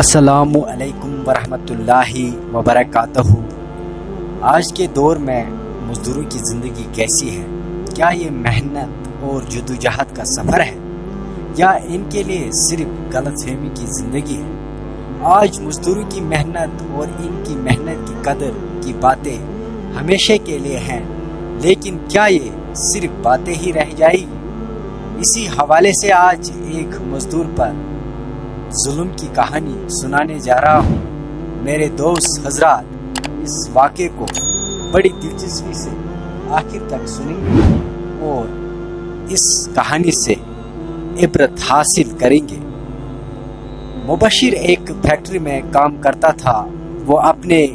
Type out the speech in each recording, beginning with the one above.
السلام علیکم ورحمۃ اللہ وبرکاتہ۔ آج کے دور میں مزدوروں کی زندگی کیسی ہے؟ کیا یہ محنت اور جدوجہد کا سفر ہے یا ان کے لیے صرف غلط فہمی کی زندگی ہے؟ آج مزدوروں کی محنت اور ان کی محنت کی قدر کی باتیں ہمیشہ کے لیے ہیں، لیکن کیا یہ صرف باتیں ہی رہ جائے گی؟ اسی حوالے سے آج ایک مزدور پر ظلم کی کہانی سنانے جا رہا ہوں۔ میرے دوست حضرات اس واقعے کو بڑی دلچسپی سے آخر تک سنیں گے اور اس کہانی سے عبرت حاصل کریں گے۔ مبشر ایک فیکٹری میں کام کرتا تھا۔ وہ اپنے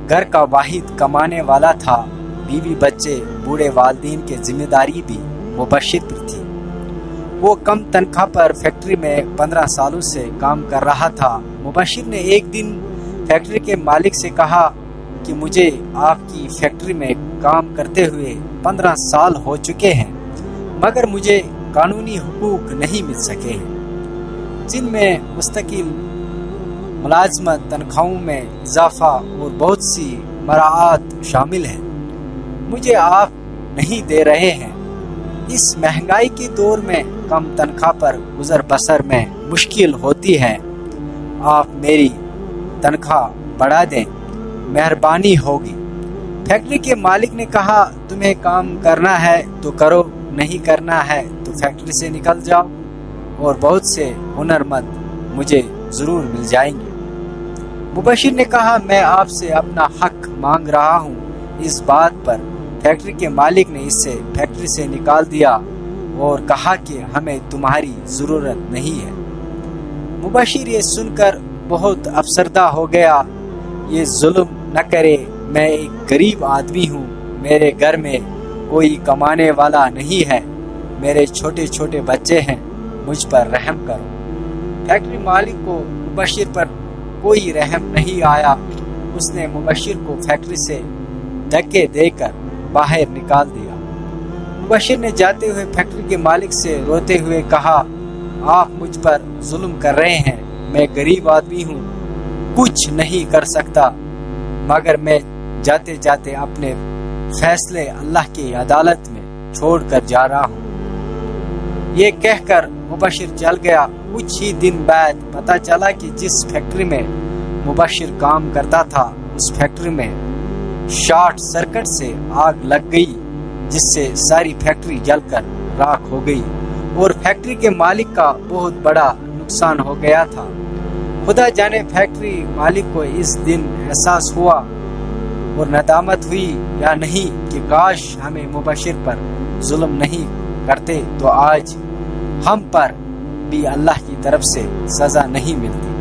گھر کا واحد کمانے والا تھا۔ بیوی بچے بوڑھے والدین کے ذمہ داری بھی مبشر پر تھی۔ وہ کم تنخواہ پر فیکٹری میں 15 سالوں سے کام کر رہا تھا۔ مبشر نے ایک دن فیکٹری کے مالک سے کہا کہ مجھے آپ کی فیکٹری میں کام کرتے ہوئے 15 سال ہو چکے ہیں، مگر مجھے قانونی حقوق نہیں مل سکے ہیں، جن میں مستقل ملازمت، تنخواہوں میں اضافہ اور بہت سی مراعات شامل ہیں۔ مجھے آپ نہیں دے رہے ہیں۔ اس مہنگائی کے دور میں کم تنخواہ پر گزر بسر میں مشکل ہوتی ہے۔ آپ میری تنخواہ بڑھا دیں، مہربانی ہوگی۔ فیکٹری کے مالک نے کہا، تمہیں کام کرنا ہے تو کرو، نہیں کرنا ہے تو فیکٹری سے نکل جاؤ، اور بہت سے ہنرمند مجھے ضرور مل جائیں گے۔ مبشر نے کہا، میں آپ سے اپنا حق مانگ رہا ہوں۔ اس بات پر فیکٹری کے مالک نے اسے فیکٹری سے نکال دیا اور کہا کہ ہمیں تمہاری ضرورت نہیں ہے۔ مبشر یہ سن کر بہت افسردہ ہو گیا۔ یہ ظلم نہ کرے، میں ایک غریب آدمی ہوں، میرے گھر میں کوئی کمانے والا نہیں ہے، میرے چھوٹے چھوٹے بچے ہیں، مجھ پر رحم کرو۔ فیکٹری مالک کو مبشر پر کوئی رحم نہیں آیا۔ اس نے مبشر کو فیکٹری سے دھکے دے کر باہر نکال دیا۔ مبشر نے جاتے ہوئے فیکٹری کے مالک سے روتے ہوئے کہا، آپ مجھ پر ظلم کر رہے ہیں، میں غریب آدمی ہوں، کچھ نہیں کر سکتا، مگر میں جاتے جاتے اپنے فیصلے اللہ کی عدالت میں چھوڑ کر جا رہا ہوں۔ یہ کہہ کر مبشر چل گیا۔ کچھ ہی دن بعد پتہ چلا کہ جس فیکٹری میں مبشر کام کرتا تھا، اس فیکٹری میں شارٹ سرکٹ سے آگ لگ گئی، جس سے ساری فیکٹری جل کر راکھ ہو گئی اور فیکٹری کے مالک کا بہت بڑا نقصان ہو گیا تھا۔ خدا جانے فیکٹری مالک کو اس دن احساس ہوا اور ندامت ہوئی یا نہیں کہ کاش ہمیں مبشر پر ظلم نہیں کرتے تو آج ہم پر بھی اللہ کی طرف سے سزا نہیں ملتی۔